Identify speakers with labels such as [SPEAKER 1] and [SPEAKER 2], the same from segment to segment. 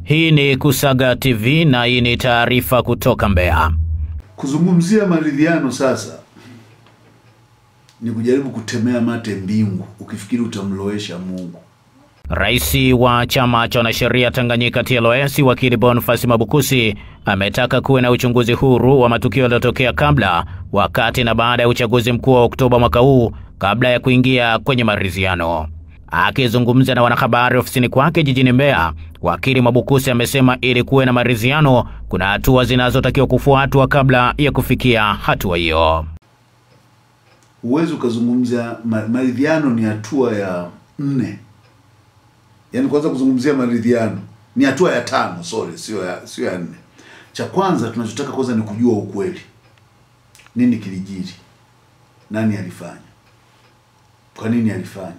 [SPEAKER 1] Hii ni Kusaga TV na hii ni taarifa kutoka Mbeya.
[SPEAKER 2] Kuzungumzia maridhiano sasa ni kujaribu kutemea mate mbingu ukifikiri utamlowesha Mungu.
[SPEAKER 1] Rais wa chama cha wanasheria Tanganyika TLS wakili Boniface Mwabukusi ametaka kuwe na uchunguzi huru wa matukio yaliyotokea kabla, wakati na baada ya uchaguzi mkuu wa Oktoba mwaka huu kabla ya kuingia kwenye maridhiano. Akizungumza na wanahabari ofisini kwake jijini Mbeya, wakili Mwabukusi amesema ili kuwe na maridhiano kuna hatua zinazotakiwa kufuatwa kabla ya kufikia hatua hiyo.
[SPEAKER 2] Uwezo ukazungumzia maridhiano ni hatua ya 4. Yaani kwanza kuzungumzia maridhiano ni hatua ya 5, sio ya 4. Cha kwanza tunachotaka kwanza ni kujua ukweli. Nini kilijiri? Nani alifanya? Kwa nini alifanya?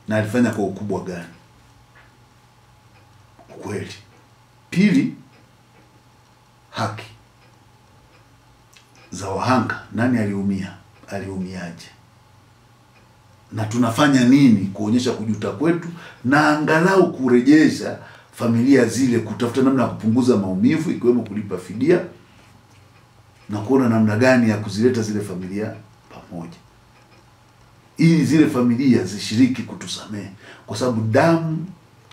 [SPEAKER 2] Na alifanya kwa ukubwa gani? Ukweli. Pili, haki za wahanga. Nani aliumia? Aliumiaje? Na tunafanya nini kuonyesha kujuta kwetu na angalau kurejesha familia zile, kutafuta namna ya kupunguza maumivu ikiwemo kulipa fidia na kuona namna gani ya kuzileta zile familia pamoja, ili zile familia zishiriki kutusamehe, kwa sababu damu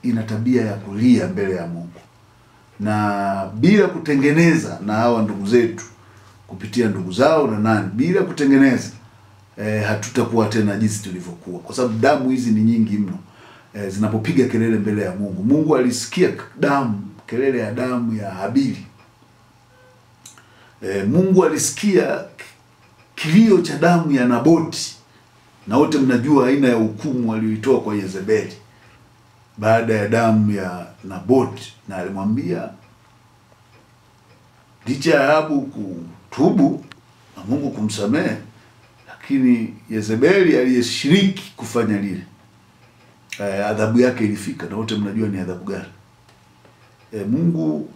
[SPEAKER 2] ina tabia ya kulia mbele ya Mungu, na bila kutengeneza na hawa ndugu zetu kupitia ndugu zao na nani, bila kutengeneza hatutakuwa tena jinsi tulivyokuwa, kwa sababu damu hizi ni nyingi mno. Zinapopiga kelele mbele ya Mungu, Mungu alisikia kelele ya damu ya Habili. Mungu alisikia kilio cha damu ya Naboti, na wote mnajua aina ya hukumu aliyoitoa kwa Yezebeli baada ya damu ya Naboti, na alimwambia licha ya Ahabu kutubu na Mungu kumsamehe, lakini Yezebeli aliyeshiriki kufanya lile, adhabu yake ilifika, na wote mnajua ni adhabu gani. Mungu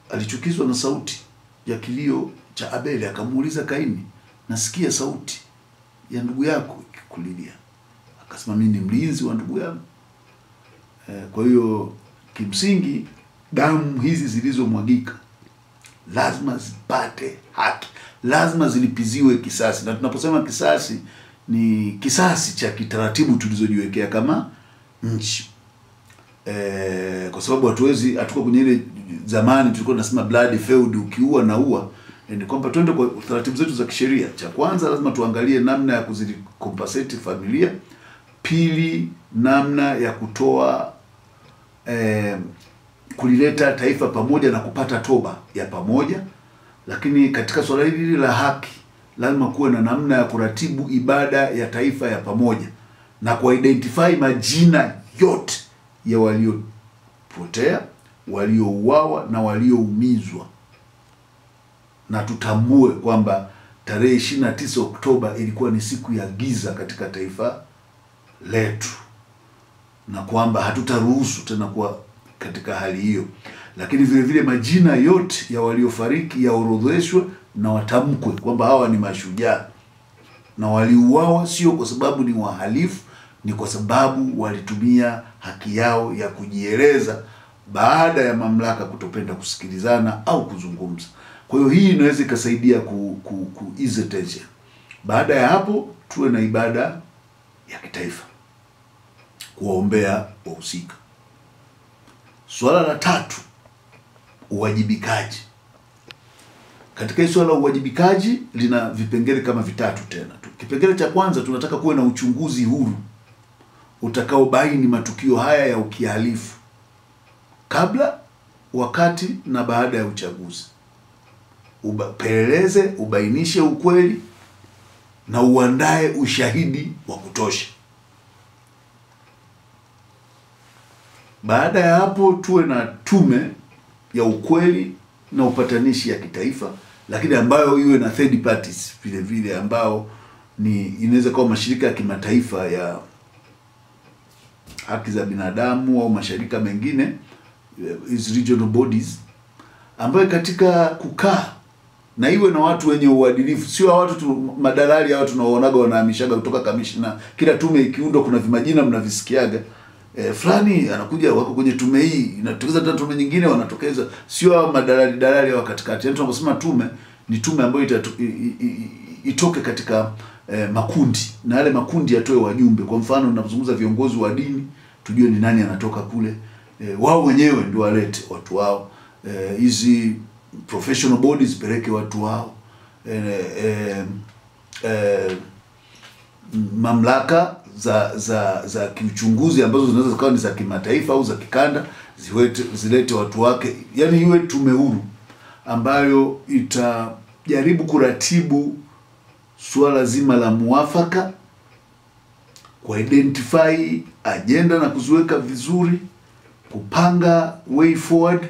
[SPEAKER 2] alichukizwa na sauti ya kilio cha Abeli, akamuuliza Kaini, nasikia sauti ya ndugu yako ikikulilia. Akasema mimi ni mlinzi wa ndugu yangu. Kwa hiyo kimsingi damu hizi zilizomwagika lazima zipate haki, lazima zilipiziwe kisasi. Na tunaposema kisasi, ni kisasi cha kitaratibu tulizojiwekea kama nchi. Kwa sababu hatuko kwenye ile zamani tulikuwa tunasema blood feud, ukiua na ua. Ni kwamba twende kwa taratibu zetu za kisheria. Cha kwanza lazima tuangalie namna ya kuzikompensate familia. Pili, namna ya kutoa kulileta taifa pamoja na kupata toba ya pamoja. Lakini katika swala hili la haki lazima kuwe na namna ya kuratibu ibada ya taifa ya pamoja na kuidentify majina yote ya waliopotea, waliouawa na walioumizwa, na tutambue kwamba tarehe 29 Oktoba ilikuwa ni siku ya giza katika taifa letu, na kwamba hatutaruhusu tena kuwa katika hali hiyo. Lakini vile vile majina yote ya waliofariki yaorodheshwe na watamkwe kwamba hawa ni mashujaa, na waliuawa sio kwa sababu ni wahalifu, ni kwa sababu walitumia haki yao ya kujieleza baada ya mamlaka kutopenda kusikilizana au kuzungumza. Kwa hiyo hii inaweza ikasaidia ku ease tension. Baada ya hapo tuwe na ibada ya kitaifa kuwaombea wahusika. Swala la 3, uwajibikaji. Katika hii swala la uwajibikaji lina vipengele kama 3 tena tu. Kipengele cha kwanza, tunataka kuwe na uchunguzi huru utakaobaini matukio haya ya ukihalifu kabla, wakati na baada ya uchaguzi. Upeleleze, ubainishe ukweli na uandae ushahidi wa kutosha. Baada ya hapo tuwe na tume ya ukweli na upatanishi ya kitaifa, lakini ambayo iwe na third parties vile vile, ambao inaweza kuwa mashirika ya kimataifa ya haki za binadamu au mashirika mengine, is regional bodies, ambayo katika kukaa na iwe na watu wenye uadilifu, sio watu tu madalali hao tunaoonaga wanahamishaga kutoka kamishna. Kila tume ikiundwa kuna vimajina mnavisikiaga, fulani anakuja, wako kwenye tume hii, inatokeza tena tume nyingine wanatokeza, sio madalali wa katikati. Yani tunaposema tume ni tume ambayo itoke katika makundi, na yale makundi yatoe wajumbe. Kwa mfano tunapozungumza viongozi wa dini, tujue ni nani anatoka kule, wao wenyewe ndio walete watu wao. Hizi professional bodies peleke watu wao. Mamlaka za kiuchunguzi ambazo zinaweza kuwa ni za kimataifa au za kikanda zilete watu wake. Yani iwe tume huru ambayo itajaribu kuratibu suala zima la muafaka, ku identify agenda na kuziweka vizuri, kupanga way forward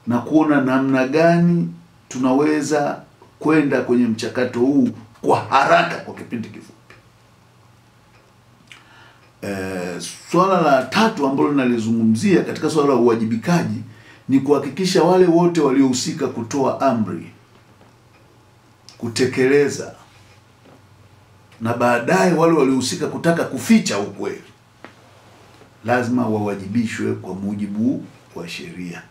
[SPEAKER 2] na kuona namna gani tunaweza kwenda kwenye mchakato huu kwa haraka kwa kipindi kifupi. Swala la tatu ambalo nalizungumzia katika swala la uwajibikaji ni kuhakikisha wale wote waliohusika kutoa amri, kutekeleza, na baadaye wale waliohusika kutaka kuficha ukweli lazima wawajibishwe kwa mujibu wa sheria.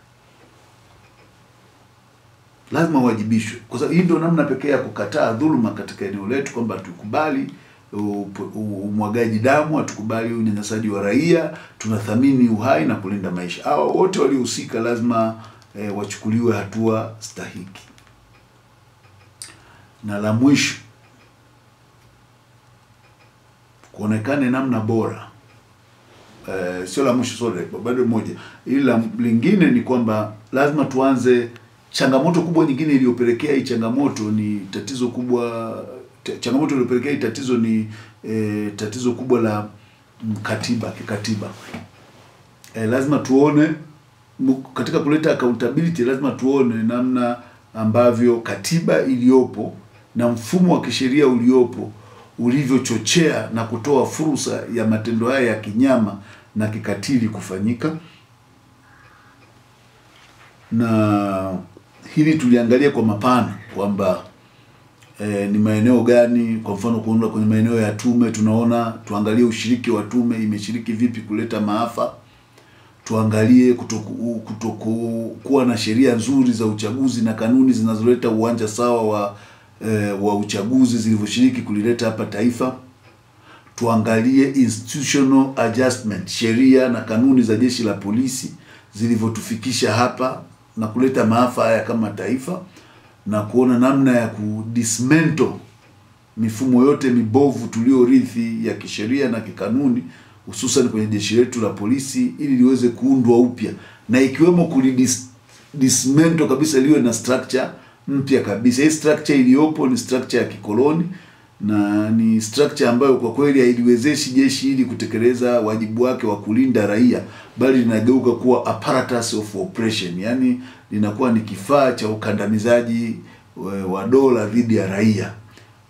[SPEAKER 2] Lazima wawajibishwe, kwa sababu hii ndio namna pekee ya kukataa dhuluma katika eneo letu, kwamba tukubali umwagaji damu, hatukubali unyanyasaji wa raia, tunathamini uhai na kulinda maisha. Hao wote waliohusika lazima wachukuliwe hatua stahiki. Na la mwisho, kuonekane namna bora. Sio la mwisho, sorry, bado moja. Ila lingine ni kwamba lazima tuanze, changamoto kubwa nyingine iliyopelekea hii changamoto ni tatizo kubwa. Changamoto iliyopelekea hii tatizo ni tatizo kubwa la kikatiba. Lazima tuone katika kuleta accountability, lazima tuone namna ambavyo katiba iliyopo na mfumo wa kisheria uliopo ulivyochochea na kutoa fursa ya matendo haya ya kinyama na kikatili kufanyika. Na hili tuliangalia kwa mapana kwamba ni maeneo gani, kwa mfano kuona kwenye maeneo ya tume, tuangalie ushiriki wa tume, imeshiriki vipi kuleta maafa. Tuangalie kutokuwa na sheria nzuri za uchaguzi na kanuni zinazoleta uwanja sawa wa uchaguzi zilivyoshiriki kulileta hapa taifa. Tuangalie institutional adjustment, sheria na kanuni za jeshi la polisi zilivyotufikisha hapa na kuleta maafa haya kama taifa, na kuona namna ya kudismantle mifumo yote mibovu tuliorithi ya kisheria na kikanuni, hususan kwenye jeshi letu la polisi, ili liweze kuundwa upya, na ikiwemo dismantle kabisa, liwe na structure mpya kabisa. Hii structure iliyopo ni structure ya kikoloni, na ni structure ambayo kwa kweli hailiwezeshi jeshi hili kutekeleza wajibu wake wa kulinda raia, bali linageuka kuwa apparatus of oppression. Yani linakuwa ni kifaa cha ukandamizaji wa dola dhidi ya raia.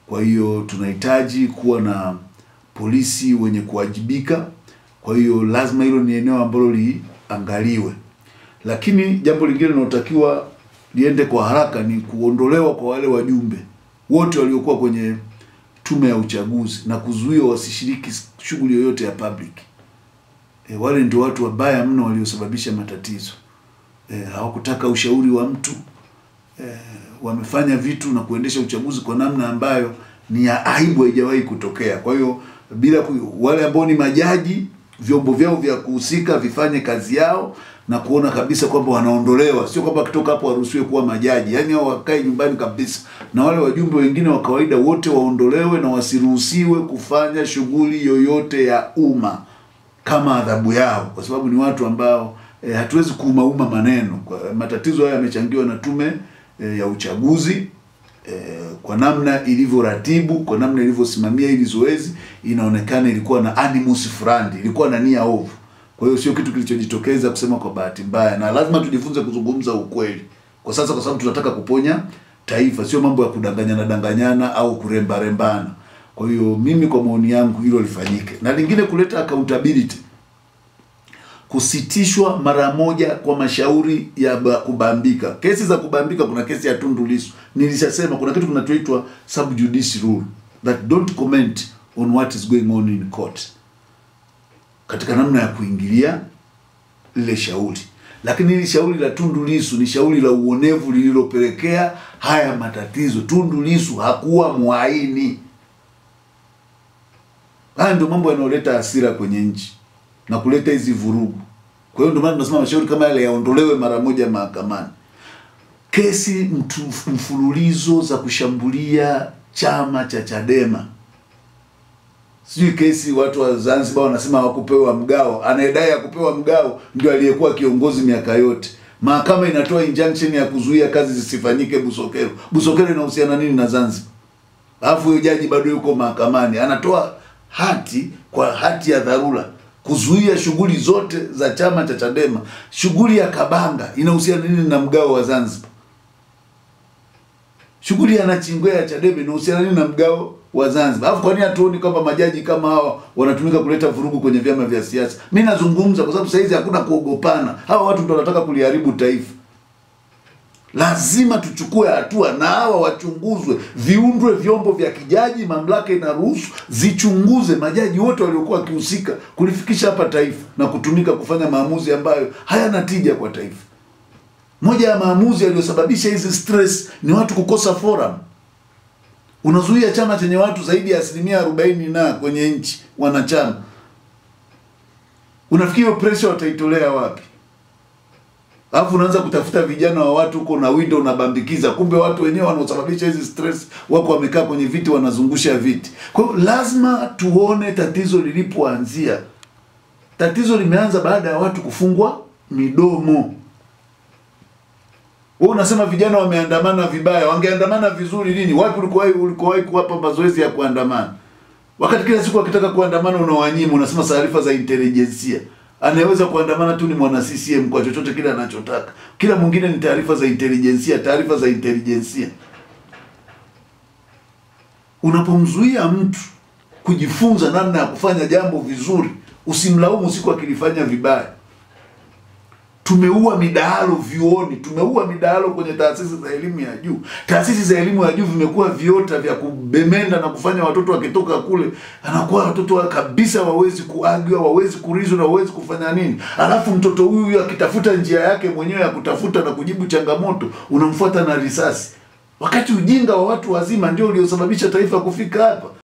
[SPEAKER 2] Kwa hiyo tunahitaji kuwa na polisi wenye kuwajibika. Kwa hiyo lazima hilo ni eneo ambalo liangaliwe. Lakini jambo lingine linalotakiwa liende kwa haraka ni kuondolewa kwa wale wajumbe wote waliokuwa kwenye tume ya uchaguzi na kuzuia wasishiriki shughuli yoyote ya public. Wale ndio watu wabaya mno waliosababisha matatizo. Hawakutaka ushauri wa mtu. Wamefanya vitu na kuendesha uchaguzi kwa namna ambayo ni ya aibu, haijawahi kutokea. Kwa hiyo wale ambao ni majaji, vyombo vyao vya kuhusika vifanye kazi yao na kuona kabisa kwamba wanaondolewa. Sio kwamba kutoka hapo waruhusiwe kuwa majaji. Yani hao wakae nyumbani kabisa. Na wale wajumbe wengine wa kawaida wote waondolewe na wasiruhusiwe kufanya shughuli yoyote ya umma kama adhabu yao, kwa sababu ni watu ambao hatuwezi kuumauma maneno. Matatizo haya yamechangiwa na tume ya uchaguzi, kwa namna ilivyoratibu, kwa namna ilivyosimamia hili zoezi, inaonekana ilikuwa na animus furandi, ilikuwa na nia ovu. Kwa hiyo sio kitu kilichojitokeza kusema kwa bahati mbaya, na lazima tujifunze kuzungumza ukweli kwa sasa, kwa sababu tunataka kuponya taifa, sio mambo ya kudanganyana au kuremba-rembana. Kwa hiyo mimi kwa maoni yangu hilo lifanyike. Na lingine, kuleta accountability. Kusitishwa mara moja kwa mashauri ya kubambika. Kesi za kubambika, kuna kesi ya Tundu Lissu. Nilishasema kuna kitu kinachoitwa sub judice rule, that don't comment on what is going on in court. katika namna ya kuingilia lile shauri. Lakini hili shauri la Tundu Lissu ni shauri la uonevu lililopelekea haya matatizo. Tundu Lissu hakuwa muhaini. Haya ndio mambo yanayoleta hasira kwenye nchi na kuleta hizi vurugu. Kwa hiyo ndio maana tunasema mashauri kama yale yaondolewe mara moja mahakamani. Kesi mfululizo za kushambulia chama cha Chadema. Sijui kesi watu wa Zanzibar wanasema hawakupewa mgao. Anayedai kupewa mgao ndio aliyekuwa kiongozi miaka yote. Mahakama inatoa injunction ya kuzuia kazi zisifanyike Busokelo. Busokelo inahusiana nini na Zanzibar? Alafu huyo jaji bado yuko mahakamani. Anatoa hati kwa hati ya dharura kuzuia shughuli zote za chama cha Chadema. Shughuli ya Kabanga inahusiana nini na mgao wa Zanzibar? Shughuli ya Nachingwea ya Chadema inahusiana nini na mgao wa Zanzibar? Alafu kwa nini hatuoni kwamba majaji kama hawa wanatumika kuleta vurugu kwenye vyama vya siasa? Mimi nazungumza kwa sababu sasa hizi hakuna kuogopana. Hawa watu ndio wanataka kuliharibu taifa. Lazima tuchukue hatua na hawa wachunguzwe, viundwe vyombo vya kijaji, mamlaka inaruhusu zichunguze majaji wote waliokuwa wakihusika kulifikisha hapa taifa na kutumika kufanya maamuzi ambayo hayana tija kwa taifa. Moja ya maamuzi yaliyosababisha hizi stress ni watu kukosa forum. Unazuia chama chenye watu zaidi ya 40% na kwenye nchi wanachama. Unafikiri pressure wataitolea wapi? Alafu unaanza kutafuta vijana wa watu huko na window unabambikiza, kumbe watu wenyewe wanaosababisha hizi stress wako wamekaa kwenye viti wanazungusha viti. Kwa hiyo lazima tuone tatizo lilipoanzia. Tatizo limeanza baada ya watu kufungwa midomo. Wewe unasema vijana wameandamana vibaya, wangeandamana vizuri lini? Wapi ulikowahi kuwapa mazoezi ya kuandamana? Wakati kila siku wakitaka kuandamana unawanyima, unasema taarifa za intelligence. Anaweza kuandamana tu ni mwana CCM kwa chochote kile anachotaka. Kila mwingine ni taarifa za intelligence. Unapomzuia mtu kujifunza namna ya kufanya jambo vizuri, usimlaumu siku akilifanya vibaya. Tumeua midahalo vyuoni, tumeua midahalo kwenye taasisi za elimu ya juu. Taasisi za elimu ya juu vimekuwa viota vya kubemenda na kufanya watoto wakitoka kule anakuwa watoto kabisa hawawezi kuagwa, hawawezi kurizwa na hawawezi kufanya nini. Alafu mtoto huyu akitafuta njia yake mwenyewe ya kutafuta na kujibu changamoto, unamfuata na risasi. Wakati ujinga wa watu wazima ndio uliosababisha taifa kufika hapa.